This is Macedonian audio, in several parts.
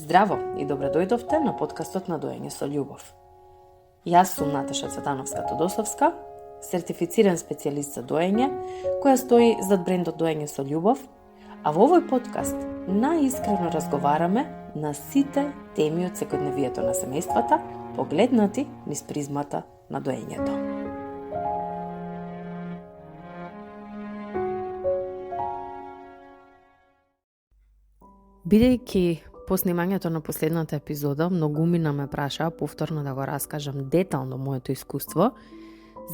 Здраво и добре дојдовте на подкастот на Доење со љубов. Јас сум Наташа Цветановска-Тодосовска, сертифициран специјалист за доење, која стои зад брендот Доење со љубов, а во овој подкаст најискрено разговараме на сите теми од секојдневието на семејствата, погледнати низ призмата на доењето. Бидејќи по снимањето на последната епизода, многумина ме праша повторно да го раскажам детално моето искуство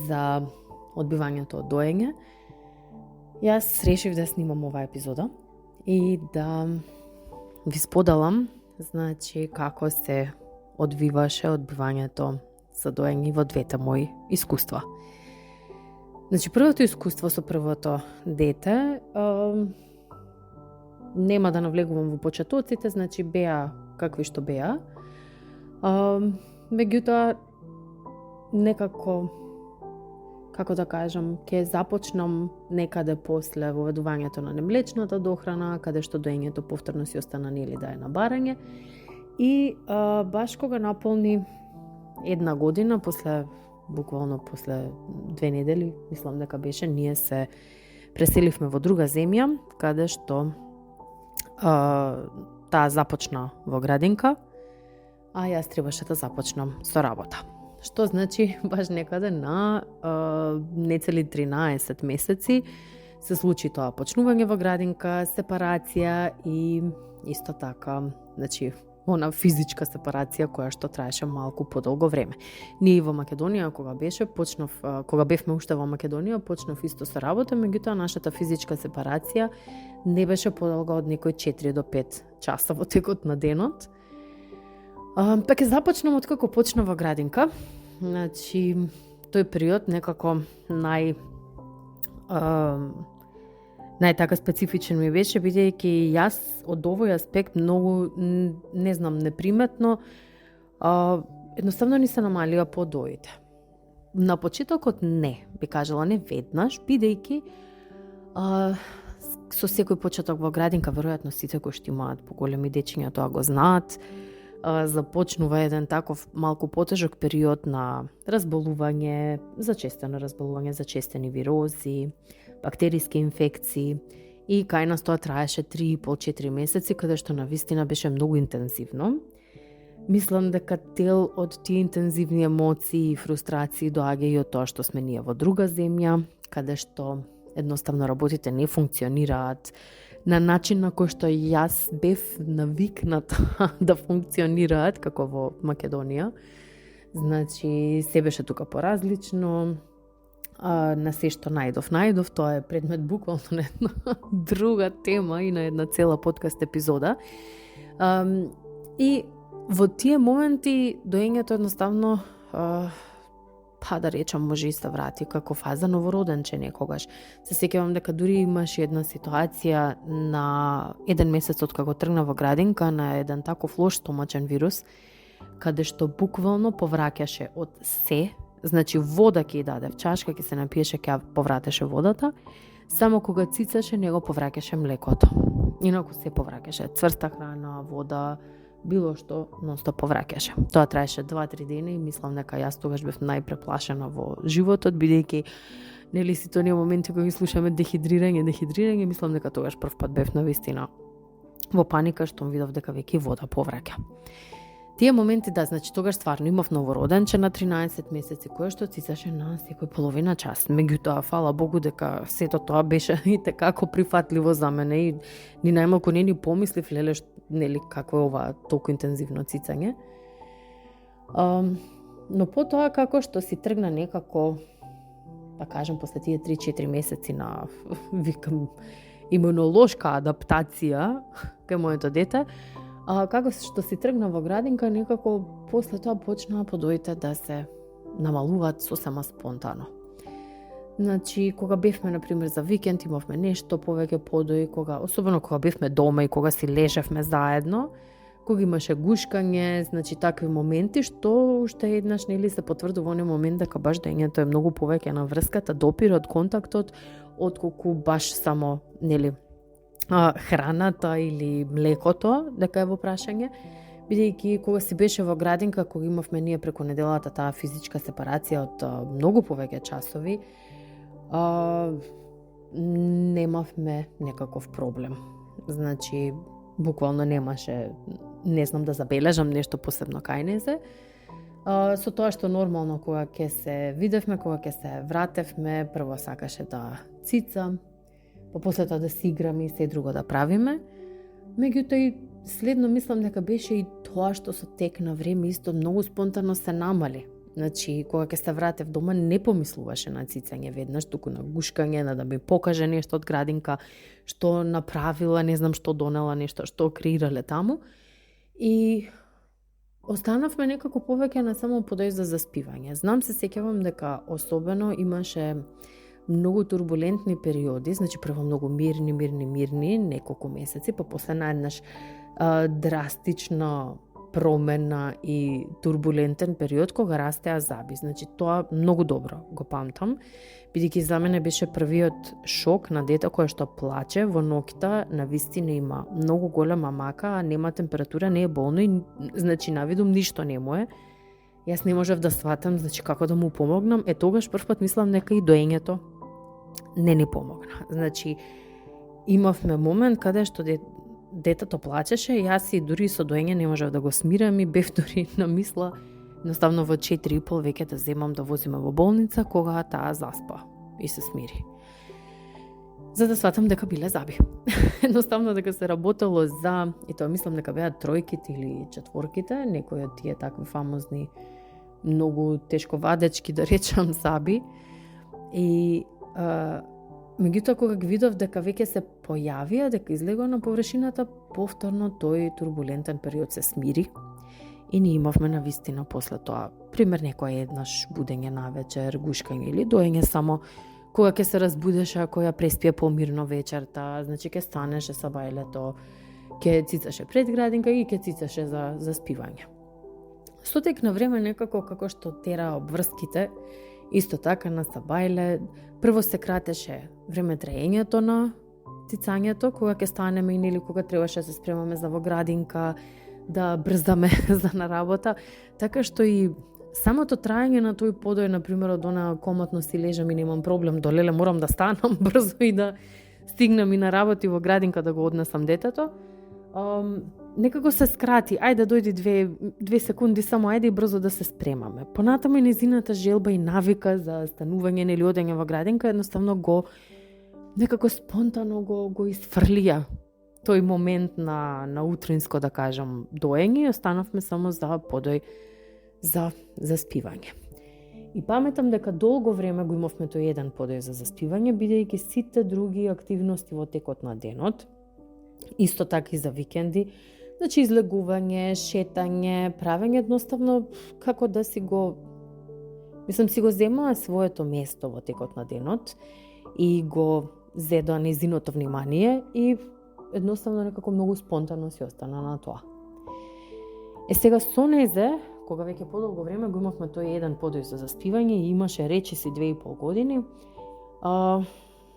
за одбивањето од доење. Јас решив да снимам оваа епизода и да ви споделам, како се одвиваше одбивањето за доење во двете мои искуства. Првото искуство со првото дете, нема да навлегувам во почетоците, беа какви што беа. Меѓутоа, некако, како да кажам, ќе започнам некаде после воведувањето на немлечната дохрана, каде што доењето повторно си остана да е на барање. И баш кога наполни една година, буквално после 2 недели, мислам дека беше, ние се преселивме во друга земја, каде што таа започна во градинка, а јас требаше да започнам со работа. Што значи, баш некаде на нецели 13 месеци се случи тоа почнување во градинка, сепарација и исто така, она физичка сепарација која што траеше малку подолго време. Ние во Македонија, кога бевме уште во Македонија, почнав исто со работа, меѓутоа нашата физичка сепарација не беше подолга од некои 4 до 5 часа во текот на денот. Па ќе започнам од како почна во градинка. Тој период некако најтака специфичен ми беше, бидејќи јас од овој аспект многу, неприметно, едноставно ни се намалија подоите. На почетокот не, би кажала не веднаш, бидејќи со секој почеток во градинка, веројатно сите кои што имаат поголеми дечиња тоа го знаат, започнува еден таков малку потежок период на разболување, зачестено разболување, зачестени вирози, бактериски инфекции и кај нас тоа траеше 3,5-4 месеци, каде што навистина беше многу интензивно. Мислам дека дел од тие интензивни емоции и фрустрации доаѓа и од тоа што сме ние во друга земја, каде што едноставно работите не функционираат на начин на кој што јас бев навикната да функционираат како во Македонија. Се беше тука поразлично. На се што најдов, тоа е предмет буквално на една друга тема и на една цела подкаст епизода. И во тие моменти доењето едноставно, да речам, може и се врати како фаза новороденче некогаш. Се сеќавам дека дури имаш една ситуација на 1 месец од кога тргна во градинка на еден таков лош стомачен вирус, каде што буквално повраќаше од се. Вода ќе ја даде в чашка, ќе се напиеше, ќе ја повратеше водата, само кога цицаше, него повраќаше млекото. Инаку се повраќаше, цврста храна, вода, било што, нонстоп повраќаше. Тоа траеше 2-3 дена и мислам дека јас тогаш бев најпреплашена во животот, бидејќи сите оние моменти кога ги слушаме дехидрирање, мислам дека тогаш прв пат бев навистина во паника, што видов дека веќе вода повраќа. Тие моменти, тогаш стварно имав новороденче на 13 месеци, кој што цицаше на секој половина час. Меѓутоа, фала Богу дека сето тоа беше и како прифатливо за мене и ни најмалку не ни помислив, како е ова толку интензивно цицање. Но потоа, како што си тргна некако, да кажем, после тие 3-4 месеци на, имунолошка адаптација кај моето дете, како што си тргна во градинка, некако после тоа почнаа подоите да се намалуваат сосема спонтано. Кога бевме, например, за викенд, имавме нешто повеќе подои, особено кога бевме дома и кога си лежевме заедно, кога имаше гушкање, такви моменти, што уште еднаш се потврдува оној момент дека баш доењето е многу повеќе на врската, допирот, контактот, отколку баш само, храната или млекото, дека е во прашање. бидејќи кога си беше во градинка, кога имавме ние преку неделата таа физичка сепарација од многу повеќе часови, немавме некаков проблем. Значи, буквално немаше, не знам да забележам нешто посебно кај незе. Со тоа што нормално кога ќе се видевме, кога ќе се вратевме, прво сакаше да цицам, па после тоа да си играме и се друго да правиме. Меѓутоа и следно мислам дека беше и тоа што со тек на време исто многу спонтано се намали. Значи, кога ќе се вратев дома, не помислуваше на цицање веднаш, туку на гушкање, на да ми покаже нешто од градинка, што направила, не знам што донела, нешто што креирале таму. И останавме некако повеќе на само подој за заспивање. Знам, се сеќавам дека особено имаше многу турбулентни периоди, значи прво многу мирни, неколку месеци, па после наеднаш драстична промена и турбулентен период кога растеа заби. Значи тоа многу добро го памтам, бидејќи за мене беше првиот шок на дете кое што плаче во ноќта, навистина има многу голема мака, а нема температура, не е болно и значи навидум ништо не му е. Јас не можев да сватам, значи како да му помогнам. Тогаш првпат мислам дека и доењето не ни помогна. Значи имавме момент каде што детето плачеше, јас и дури со доење не можев да го смирам и бев дури на мисла едноставно во 4:30 веќе да земам да возиме во болница кога таа заспа и се смири. За да сватам дека биле заби. Едноставно дека се работело за, и тоа мислам дека беа тројките или четворките, некои од тие такви фамозни, многу тешковадечки, да речам, заби. И меѓутоа кога ги видов дека веќе се појавија, дека излегува на површината, повторно тој турбулентен период се смири и ние имавме навистина после тоа, пример некоја еднаш будење на вечер, гушкање или доење само кога ќе се разбудеше, ако ја преспие помирно вечерта, значи ќе станеше са бајлето, ќе цицаше пред градинка и ќе цицаше за спивање. Со тек на време некако како што тера обврските, исто така на сабајле, прво се кратеше време траењето на цицањето, кога ќе станеме или кога требаше да се спремаме за во градинка, да брзаме за на работа, така што и самото траење на тој подој, например, од она комотно си лежам и немам проблем, долеле морам да станам брзо и да стигнам и на работа и во градинка да го однесам детето, некако се скрати, ајде дојди 2 секунди, само ајде и брзо да се спремаме. Понатаму и незината желба и навика за станување или одење во градинка едноставно го некако спонтано го изфрлија тој момент на утринско, да кажам, доење и останавме само за подој за спивање. И паметам дека долго време го имавме тој еден подој за заспивање, бидејќи сите други активности во текот на денот, исто така и за викенди, значи излегување, шетање, правење едноставно како да си го земаа своето место во текот на денот и го зедоа незиното внимание и едноставно некако многу спонтано си остана на тоа. Сега со незе, кога веќе подолго време го имавме тој еден подој за заспивање и имаше речиси 2,5 години,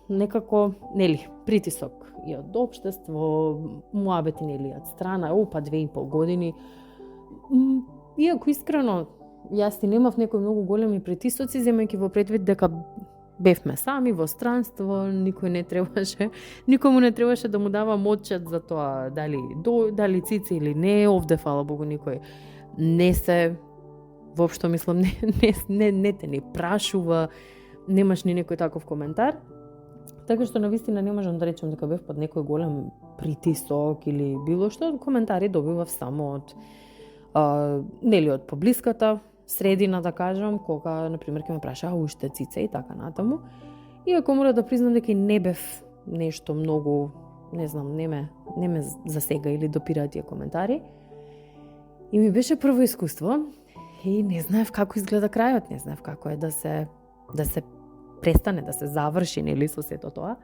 некако, притисок и од општество, муабети, од страна, па 2,5 години. Иако искрено, јас и немав некои многу големи притисоци, земајќи во предвид дека бевме сами во странство, никому не требаше да му давам отчет за тоа дали цици или не, овде, фала Богу, никој не се, воопшто мислам, не те ни прашува, немаш ни некој таков коментар. Така што навистина не можам да речем дека бев под некој голем притисок или било што, коментари добивав само од поблиската средина, да кажам, кога, например, ќе ме прашаа уште цица и така натаму. Иако мора да признам дека не бев нешто многу, не знам, не ме засега или допира тие коментари. И ми беше прво искуство и не знаев како изгледа крајот, не знаев како е да се престане, да се заврши, со сето тоа.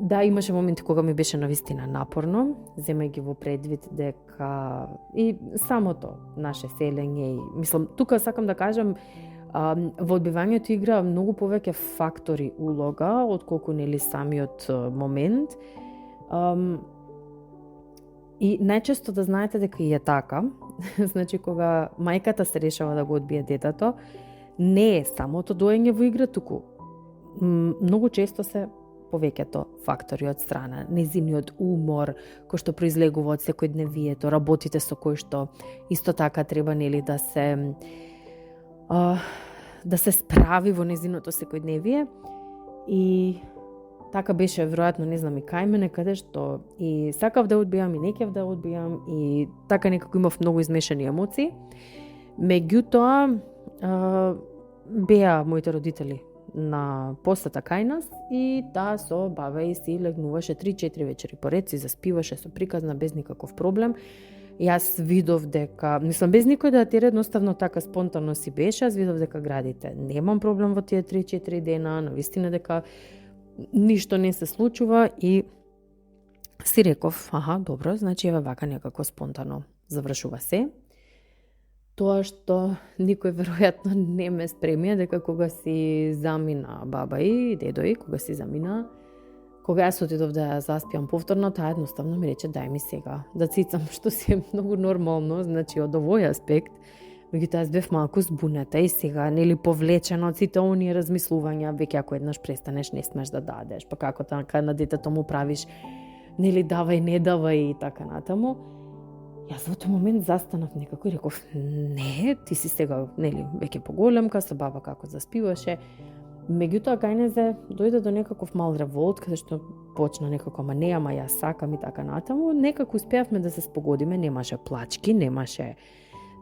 Да, имаше моменти кога ми беше навистина напорно, земајќи во предвид дека и самото наше селење, и мислам, тука сакам да кажам, во одбивањето игра многу повеќе фактори улога, отколку самиот момент. И најчесто да знаете дека и е така, значи кога мајката се решава да го одбие детето, не е самото доење во игра, туку многу често се повеќето фактори од страна, незиниот умор, кој што произлегува од секојдневието, работите со кои што исто така треба нели да се справи во незиното секојдневие. И така беше веројатно, не знам, и кај мене, каде што и сакав да одбијам и не кев да одбијам и така некако имав многу измешани емоции. Меѓутоа беа моите родители на посета кај нас и таа со баба и си легнуваше 3-4 вечери поред, си заспиваше со приказна без никаков проблем. Јас видов дека, мислам, без никој да тера, едноставно така спонтано си беше, јас видов дека градите немам проблем во тие 3-4 дена, навистина дека ништо не се случува и си реков, аха, добро, значи еве вака некако спонтано завршува се. Тоа што никој веројатно не ме спремија, дека кога си замина баба и дедо и, кога си замина, кога јас отидов да ја заспиам повторно, таа едноставно ми рече дај ми сега да цицам, што си е многу нормално, значи од овој аспект. Меѓутоа јас бев малку збунета и сега нели повлечена од сите оние размислувања, веќе ако еднаш престанеш не смеш да дадеш, па како така на детето му правиш нели давај, не давај и така натаму. Јас во тој момент застанав некако и реков, не, ти си сега, нели, веќе поголемка, со баба како заспиваше. Меѓутоа, кај незе дојде до некаков мал револт, каде што почна некако, ама не, ама јас сакам и така натаму. Некако успеавме да се спогодиме, немаше плачки, немаше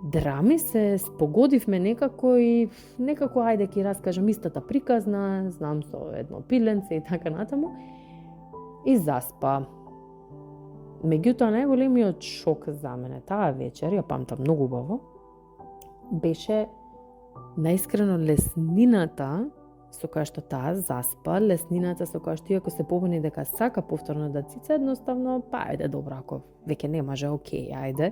драми, се спогодивме некако и некако, ајде ки раскажам истата приказна, знам со едно пиленце и така натаму. И заспа. Меѓутоа, најголемиот шок за мене таа вечер, ја памтам многу убаво, беше наискрено леснината со која што таа заспа, леснината со која што иако се побуни дека сака повторно да цица, едноставно, па ајде добро, ако веќе не може, окей, ајде.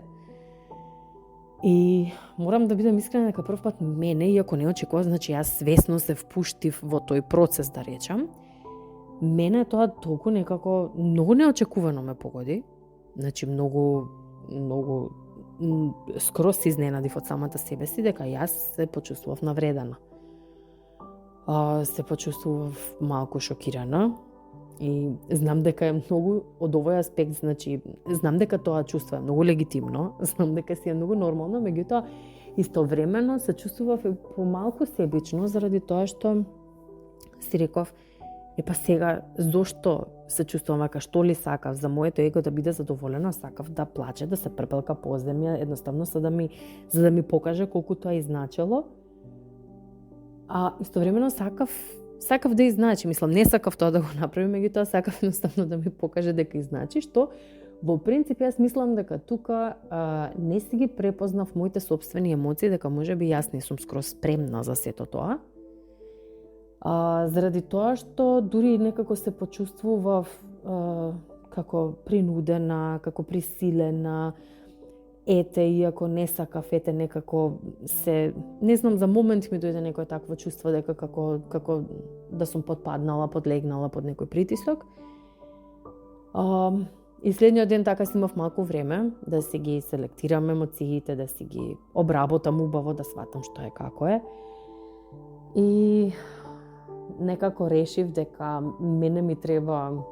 И морам да бидам искрена дека прв пат мене, иако не очекував, значи јас свесно се впуштив во тој процес, да речам, мене тоа толку некако многу неочекувано ме погоди. Значи многу скроз се изненадив од самата себе си дека јас се почувствував навредена. Се почувствував малку шокирана и знам дека е многу од овој аспект, значи знам дека тоа чувство е многу легитимно, знам дека си е многу нормално, меѓутоа истовремено се чувствував помалку себично заради тоа што си реков, па сега, зошто се чувствувам вака, што ли сакав за моето его да биде задоволено, сакав да плаче, да се препелка по земја, едноставно за да ми покаже колку тоа изначело. А истовремено сакав да изначи, мислам, не сакав тоа да го направим, меѓутоа сакав едноставно да ми покаже дека изначи, што во принцип јас мислам дека тука не си ги препознав моите собствени емоции, дека можеби јас не сум скроз спремна за сето тоа. Заради тоа што дури некако се почувствував како принудена, како присилена, ете, иако не сакав, ете, некако се, не знам, за момент ми дојде некој такво чувство дека како да сум подпаднала, подлегнала под некој притисок. И следниот ден така си имав малку време да си ги селектирам емоциите, да си ги обработам убаво, да сватам што е како е. И некако решив дека мене ми треба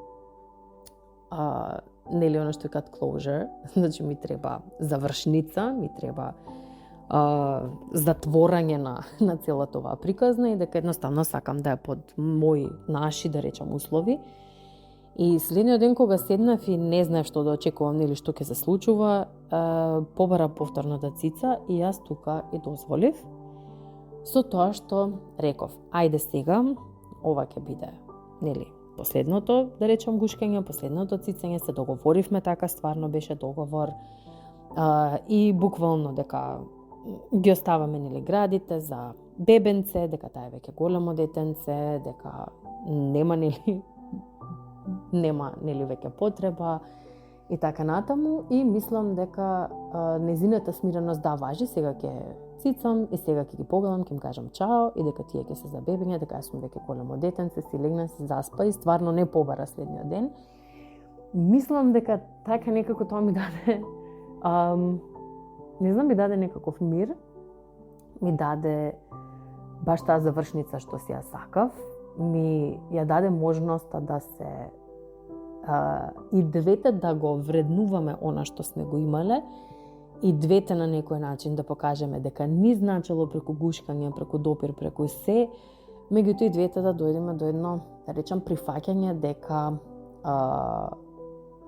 нели оно што е кат closure, значи ми треба завршница, ми треба затворање на целата оваа приказна и дека едноставно сакам да е под наши, да речам, услови. И следниот ден кога седнав и не знаев што да очекувам или што ќе се случува, побара повторно да цица и јас тука и дозволив. Со тоа што реков, ајде сега, ова ќе биде, нели, последното, да речам, гушкање, последното цицање, се договоривме така, стварно беше договор. И буквално дека ги оставаме, нели, градите за бебенце, дека таа е веќе големо детенце, дека нема веќе потреба и така натаму. И мислам дека незината смиреност да важи, сега ќе цицам и сега ќе ги погледам, ќе им кажам чао и дека тие ќе се забебења, дека јас сум веќе големо детенце, си легна, си заспа и стварно не побара следниот ден. мислам дека така некако тоа ми даде, не знам, ми даде некаков мир, ми даде баш таа завршница што си ја сакав, ми ја даде можноста да се и двете да го вреднуваме она што сме го имале, и двете на некој начин да покажеме дека ни значело преку гушкање, преку допир, преку се, меѓутоа и двете да дојдеме до едно, да речам, прифаќање дека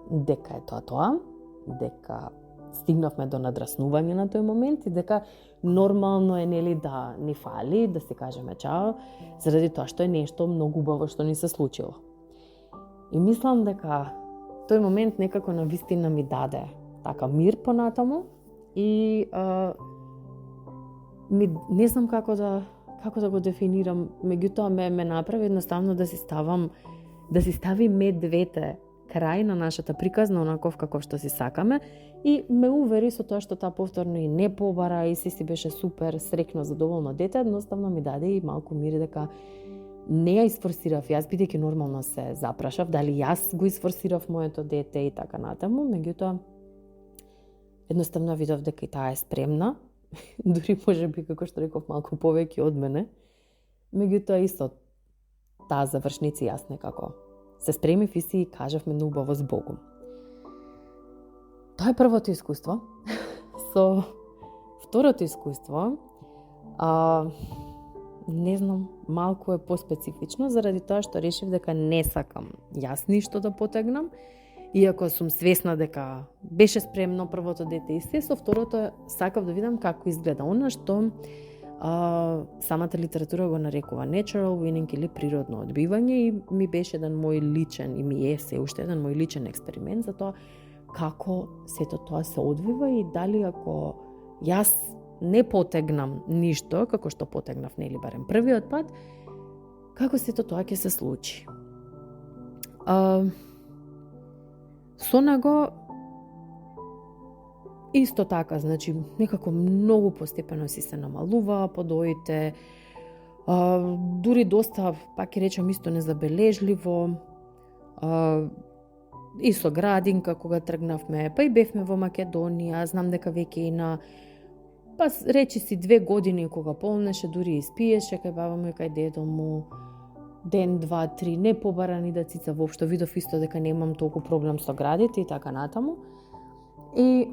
дека е тоа, дека стигнавме до надраснување на тој момент и дека нормално е, нели, да ни фали, да си кажеме чао, заради тоа што е нешто многу убаво што ни се случило. И мислам дека тој момент некако навистина ми даде така мир понатаму и не знам како да го дефинирам, меѓутоа ме направи едноставно да си ставиме двете крај на нашата приказна онаков каков што си сакаме и ме увери со тоа што таа повторно и не побара и си беше супер, срекно, задоволно дете, едноставно ми даде и малку мир дека не ја isforsирав јас, бидејќи нормално се запрашав дали јас го isforsирав моето дете и така натаму, меѓутоа едноставно видов дека и таа е спремна, дури можеби како што реков малку повеќе од мене, меѓутоа исто таа завршница јас некако се спремив и си кажавме на убаво с Богом. Тоа е првото искуство. Со второто искуство, не знам, малку е поспецифично, заради тоа што решив дека не сакам јас ништо да потегнам, иако сум свесна дека беше спремно првото дете и се, со второто сакав да видам како изгледа она што самата литература го нарекува natural winning или природно одбивање и ми беше еден мој личен, и ми е се уште еден мој личен експеримент за тоа како сето тоа се одвива и дали ако јас не потегнам ништо, како што потегнав, нели барем првиот пат, како сето тоа ќе се случи. Со него исто така, значи, некако многу постепено си се намалува подоите, дури доста, пак ќе речам, исто незабележливо, и со градинка кога тргнавме, па и бевме во Македонија, знам дека веќе и на, па речи си 2 години кога полнеше, дури и спиеше кај баба му и кај дедо му, ден, 2, 3, не побара ни да цица воопшто, видов исто дека немам толку проблем со градите и така натаму. И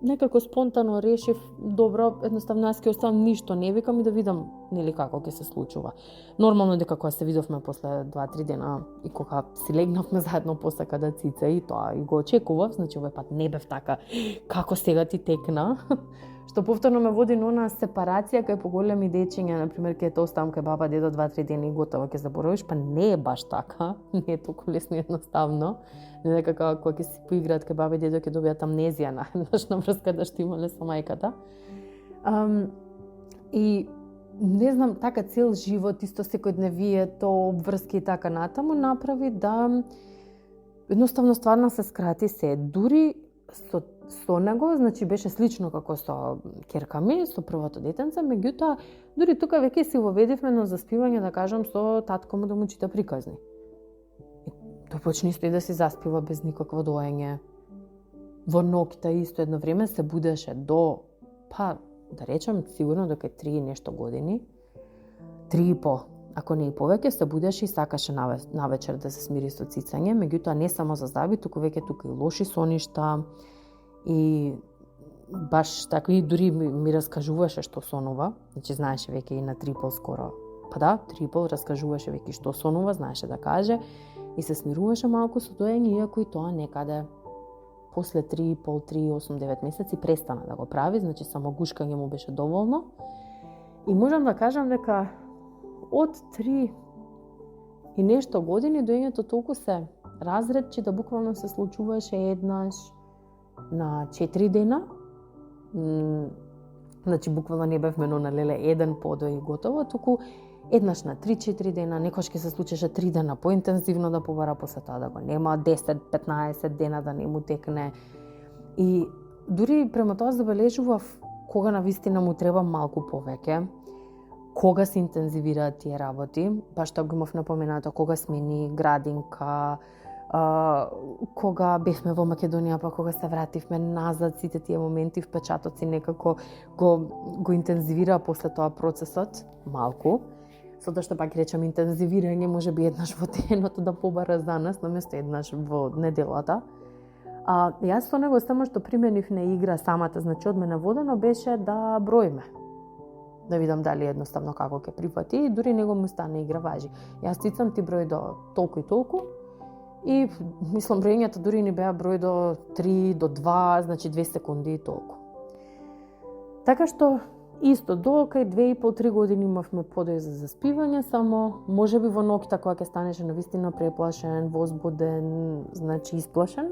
некако спонтано решив, добро, едноставно јас ќе оставам, ништо не викам и да видам, нели, како ќе се случува. Нормално дека кога се видовме после 2-3 дена и кога си легнавме заедно посака да цица и тоа и го очекував, значи овој пат не бев така како сега ти текна, што повторно ме води на она сепарација кај поголеми дечиња, например, ќе те оставам кај баба, дедо 2-3 дена и готово ќе заборавиш, па не е баш така, не е толку лесно и едноставно. Не дека кога ќе си поиграат кај баба и дедо ќе добијат амнезија на врската што имале со мајката. И не знам, така цел живот, исто секојдневието, обврски и така натаму, направи да едноставно стварно се скрати се. Дури со него, значи беше слично како со ќерка ми, со првото детенце, меѓутоа дури тука веќе си воведивме на заспивање, да кажам, со татко му да му чита приказни. Тој почна исто и да си заспива без никакво доење. Во ноќта исто едно време се будеше до, па, да речем, сигурно до кај 3 нешто години, 3,5, ако не и повеќе, се будеше и сакаше навечер да се смири со цицање, меѓутоа не само за заби, туку веќе тука и лоши соништа, и баш така и дури ми раскажуваше што сонува, значи знаеше веќе и на 3,5 скоро, па да, 3,5 раскажуваше веќе што сонува, знаеше да каже, и се смируваше малку со доење, иако и тоа некаде после 3,5, 3, 8, 9 месеци престана да го прави, значи само гушкање му беше доволно. И можам да кажам дека од 3 и нешто години доењето толку се разредчи да буквално се случуваше еднаш на 4 дена. Значи буквално не бевме на леле еден подој и готово, туку еднаш на 3-4 дена, некојаш ќе се случеше 3 дена поинтензивно да побара, после тоа да го нема, 10-15 дена да не му текне. И дури према тоа забележував кога навистина му треба малку повеќе, кога се интензивираат тие работи, баш тоа го имав напоменато, кога смени градинка, кога бевме во Македонија, па кога се вративме назад, сите тие моменти, впечатоци некако го интензивира после тоа процесот малку. Сото што пак речам интензивирање, може би еднаш во денот да побара за нас, наместо еднаш во неделата. Јас со него само што применив на игра самата, значи од мене водено беше да броиме. Да видам дали едноставно како ќе прифати, и дури него му стане игра важи. Јас цицам, ти број до толку и толку, и мислам броењата дури ни беа број до 3, до 2, значи 2 секунди и толку. Така што исто до кај 2,5-3 години имавме подој за заспивање, само можеби во ноќта кога ќе станеше навистина преплашен, возбуден, значи исплашен,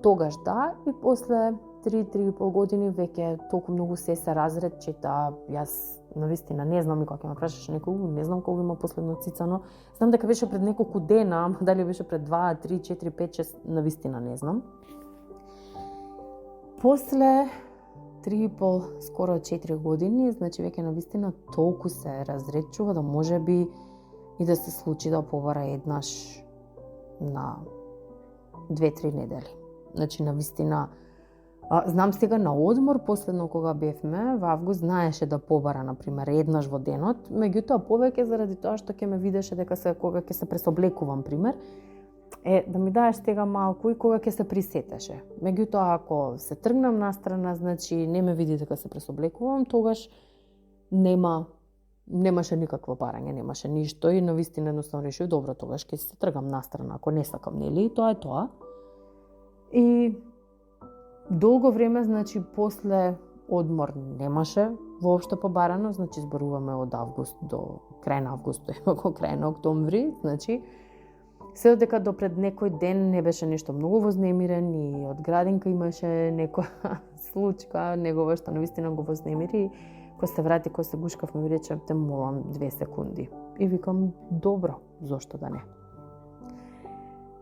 тогаш да, и после 3,5 години веќе толку многу се разред, чета јас навистина не знам, и кога ќе ме прашаш некогу, не знам кога има последно цицано. Знам дека беше пред неколку дена, ама дали беше пред 2, 3, 4, 5, 6, навистина не знам. После 3,5, скоро 4 години, значи веќе навистина толку се разречува да можеби и да се случи да побара еднаш на 2-3 недели. Значи навистина знам сега на одмор, последно кога бевме, во август знаеше да побара, например, еднаш во денот, меѓутоа повеќе заради тоа што ќе ме видеше дека кога ќе се пресоблекувам, пример, да ми даеш сега малку и кога ќе се присетеше. Меѓутоа, ако се тргнам настрана, значи не ме види дека се пресоблекувам, тогаш немаше никакво барање, немаше ништо, и навистина едноставно решив, добро, тогаш ќе се тргам настрана, ако не сакам, нели, и тоа е тоа. И долго време, значи, после одмор немаше воопшто побарано, значи, зборуваме од август до крај на август, до крај на октомври, значи, се додека до пред некој ден не беше нешто многу вознемирен, и од градинка имаше некоја случка негова што навистина го вознемири, кој се врати, кој се гушкав, ми рече, те молам 2 секунди. И викам, добро, зошто да не?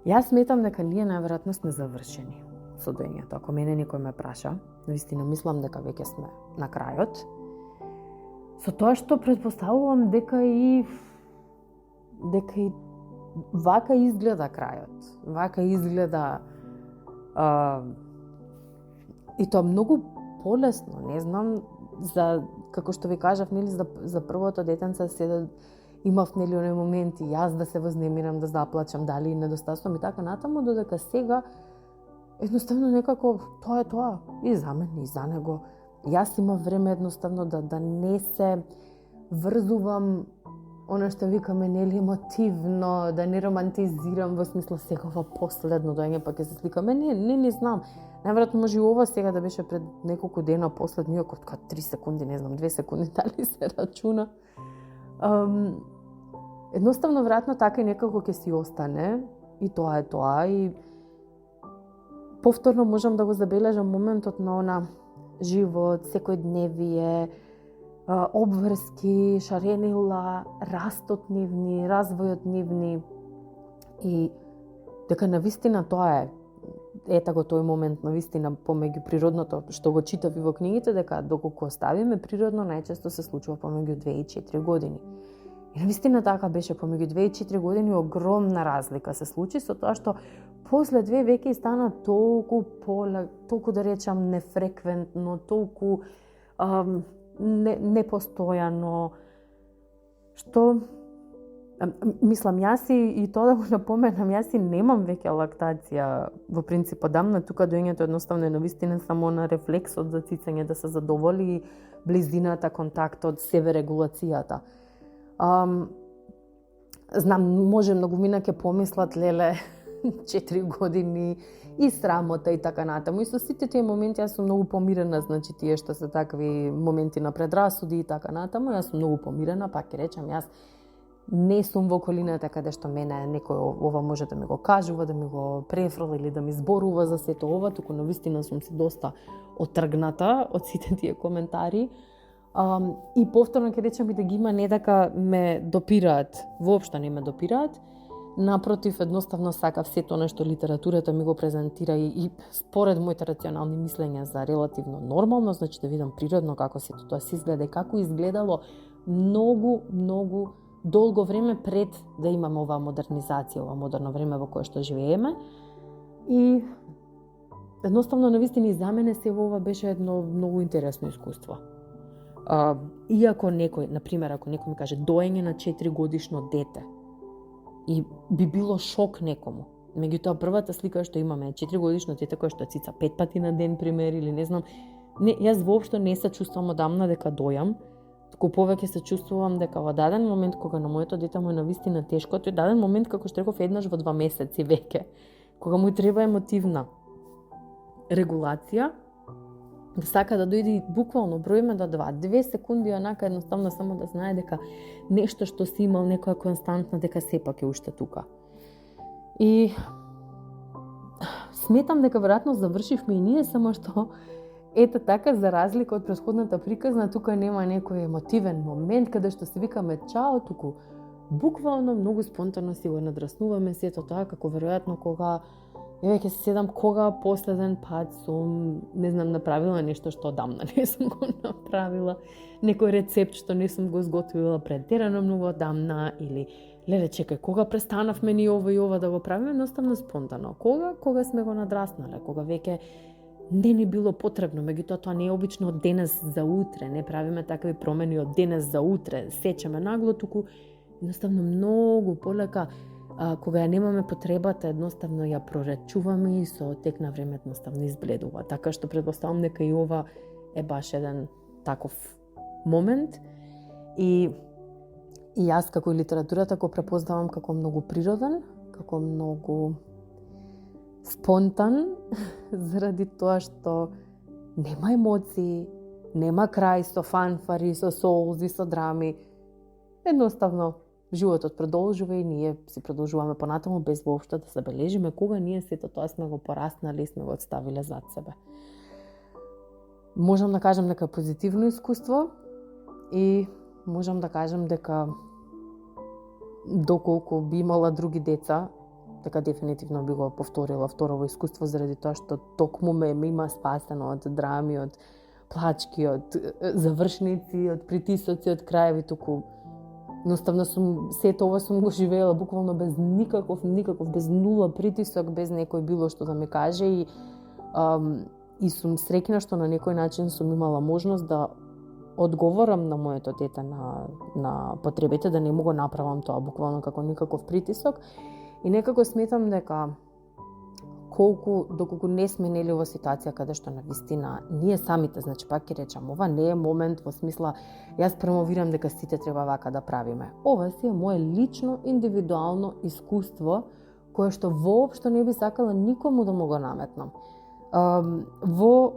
Јас сметам дека ние најверојатно сме завршени со доењето. Ако мене некој ме праша, навистина мислам дека веќе сме на крајот. Со тоа што претпоставувам дека и вака изгледа крајот. Вака изгледа и тоа многу полесно, не знам, за како што ви кажав, нели, за првото детенце се имав, нели, оние моменти јас да се вознемирам, да заплачам, дали недостатствувам и така натаму, додека сега едноставно некако тоа е тоа, и за мене, и за него. Јас имам време едноставно да не се врзувам она што викаме, нели, емотивно, да не романтизирам во смисла сега ова последно доаѓање па ќе се сликаме. Не знам. Најверојатно може и ова сега да беше пред неколку дена последниот, кога 3 секунди, не знам, 2 секунди дали се рачуна. Едноставно веројатно така и некако ќе си остане, и тоа е тоа, и повторно можам да го забележам моментот на она живот, секојдневие, обврски, шаренила, растот нивни, развојот нивни, и дека навистина тоа е. Ета го тој момент навистина помеѓу природното што го читав и во книгите, дека доколку оставиме природно, најчесто се случува помеѓу 2 и 4 години. И навистина така беше, помеѓу 2 и 4 години огромна разлика се случи, со тоа што после 2 веќе стана толку да речам нефреквентно, толку непостојано, што мислам, јас и тоа да го напоменам, јас и немам веќе лактација во принцип одамна, тука доењето едноставно е навистина само на рефлексот за цицање, да се задоволи близината, контактот, себерегулацијата. Знам, може многумина ќе помислат, леле, 4 години и срамота и така натаму. И со сите тие моменти јас сум многу помирена, значи тие што се такви моменти на предрасуди и така натаму, јас сум многу помирена, пак ќе речам, јас не сум во околината каде што мене некој ова може да ми го кажува, да ми го префрла или да ми зборува за сето ова, туку навистина сум си доста отргната од сите тие коментари. И повторно ќе речам и да ги има, не дека ме допираат, воопшто не ме допираат. Напротив, едноставно сакав сето нешто литературата ми го презентира и според моите рационални мислења за релативно нормално, значи да видам природно како сето тоа се изгледа и како изгледало многу долго време пред да имаме оваа модернизација, ова модерно време во кое што живееме. И едноставно, навистина и за мене се ова беше едно многу интересно искуство. Иако некој, например, ако некој ми каже доење на 4 годишно дете, и би било шок некому. Меѓутоа, првата слика што имаме е 4 годишно дете кое што цица 5 пати на ден, пример, или не знам. Не, јас воопшто не се чувствувам одамна дека дојам, туку повеќе се чувствувам дека во даден момент кога на моето дете му е навистина тешко, тој даден момент, како што реков, еднаш во 2 месеци веќе, кога му треба емотивна регулација, сака да дојде буквално броиме до 2 секунди, онака едноставно само да знае дека нешто што си имал, некоја константна, дека сепак е уште тука. И сметам дека веројатно завршивме и ние, само што ете така, за разлика од претходната приказна, тука нема некој емотивен момент каде што се викаме чао, туку буквално многу спонтано си го надраснуваме сето тоа, како веројатно кога ќе се седам кога последен пат сум, не знам, направила нешто што одамна не сум го направила, некој рецепт што не сум го изготвила претерано многу одамна, или леле, чекај, кога престанавме ни ова и ова да го правиме, едноставно спонтано. Кога сме го надраснале, кога веќе не ни било потребно, меѓутоа тоа не е обично од денес за утре, не правиме такви промени од денес за утре, сечеме нагло, туку едноставно многу полека, кога ја немаме потребата, едноставно ја проречуваме и со тек на време едноставно избледува. Така што предпоставам дека и ова е баш еден таков момент. И јас како и литературата го препознавам како многу природен, како многу спонтан, заради тоа што нема емоции, нема крај со фанфари, со солзи, со драми. Едноставно, животот продолжува и ние си продолжуваме понатаму без воопшто да забележиме кога ние сето тоа сме го пораснали и сме го отставиле зад себе. Можам да кажам дека позитивно искуство и можам да кажам дека доколку би имала други деца, дека дефинитивно би го повторила второво искуство, заради тоа што токму ме има спасено од драми, од плачки, од завршници, од притисоци, од краеви, туку едноставно сето ова сум го живеела буквално без никаков, без нула притисок, без некој било што да ми каже и сум среќна што на некој начин сум имала можност да одговорам на моето дете на потребите, да не му го направам тоа буквално како никаков притисок. И некако сметам дека доколку не сме нели во ситуација каде што навистина ние самите, значи пак ќе речам, ова не е момент во смисла јас промовирам дека сите треба вака да правиме. Ова си е мое лично, индивидуално искуство кое што воопшто не би сакала никому да му го наметнам. Во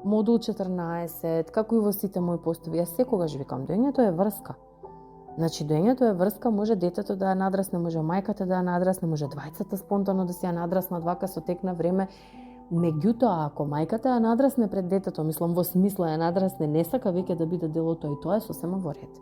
модул 14, како и во сите мои постови, јас секогаш викам, доењето е врска. Значи, доењето е врска, може детето да ја надрасне, може мајката да ја надрасне, може двајцата спонтано да се ја надраснат вака со тек на време. Меѓутоа, ако мајката ја надрасне пред детето, мислам во смисла ја надрасне, не сака веќе да биде дел од тоа, и тоа е сосема во ред.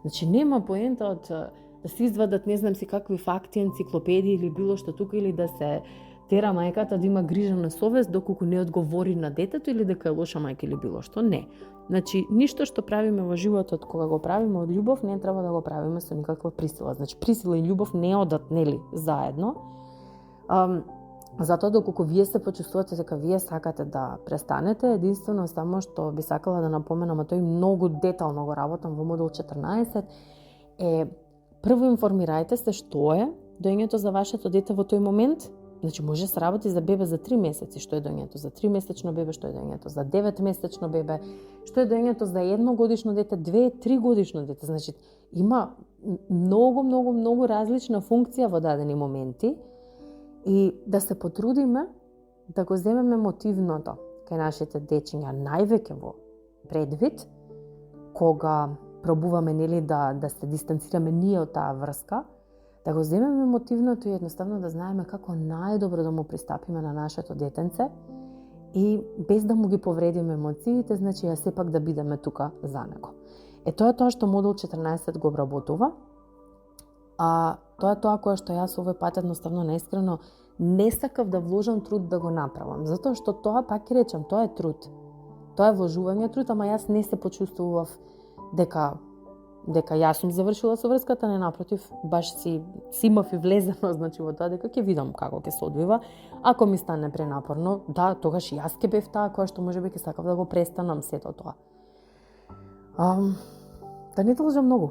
Значи, нема поента од да се извадат не знам си какви факти, енциклопедии или било што тука, или да се тера мајката да има грижа на совест доколку не одговори на детето или дека е лоша мајка или било што. Не. Значи, ништо што правиме во животот, кога го правиме од љубов, не треба да го правиме со никаква присила. Значи, присила и љубов не одат, нели, заедно. Затоа, доколку вие се почувствувате дека вие сакате да престанете, единствено само што би сакала да напоменам, а тој многу детално го работам во модул 14, е прво информирајте се што е доењето за вашето дете во тој момент. Значи, може се работи за бебе за 3 месеци, што е доењето за 3-месечно бебе, што е доењето за 9-месечно бебе, што е доењето за 1-годишно дете, 2-3 годишно дете. Значи, има многу различна функција во дадени моменти и да се потрудиме да го земеме мотивното кај нашите дечиња, највеќе во предвид, кога пробуваме нели да се дистанцираме ние од таа врска, да го земеме мотивното и едноставно да знаеме како најдобро да му пристапиме на нашето детенце и без да му ги повредиме емоциите, значи ја сепак да бидеме тука за него. Тоа е тоа што модул 14 го обработува, а тоа е тоа кое што јас овој пат едноставно наискрено не сакав да вложам труд да го направам, затоа што тоа, пак ќе речам, тоа е труд. Тоа е вложување труд, ама јас не се почувствував дека дека јас сум завршила со врската, не напротив, баш си имав и влезено, значи во тоа дека ќе видам како ќе се одвива. Ако ми стане пренапорно, да, тогаш и јас ќе бев таа која што можеби ќе сакав да го престанам сето тоа. Да не должам многу.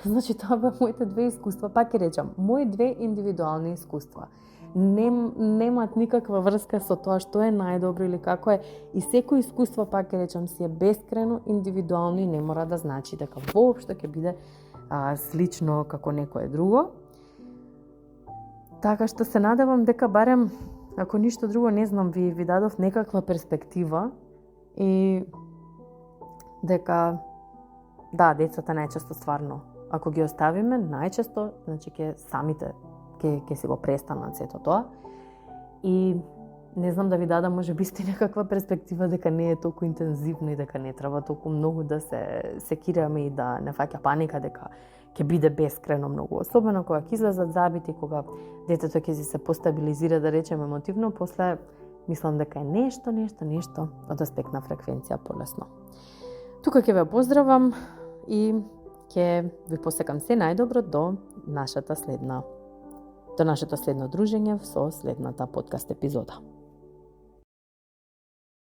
Значи тоа беа моите две искуства, пак ќе речам, мои две индивидуални искуства. Немаат никаква врска со тоа што е најдобро или како е, и секој искуство, пак ќе речам, си е бескрајно индивидуално и не мора да значи дека воопшто ќе биде слично како некое друго. Така што се надевам дека барем, ако ништо друго, не знам, ви дадов некаква перспектива и дека да, децата најчесто стварно, ако ги оставиме, најчесто, значи ќе самите ќе си го престанат сето тоа. И не знам да ви дадам може би сте некаква перспектива дека не е толку интензивно и дека не треба толку многу да се секираме и да не фаќа паника дека ќе биде бескрајно многу. Особено кога ќе излезат забите, кога детето ќе се постабилизира, да речеме, емотивно, после мислам дека е нешто од аспектна фреквенција полесно. Тука ќе ве поздравам и ќе ви посекам се најдобро до нашето следно дружење со следната подкаст епизода.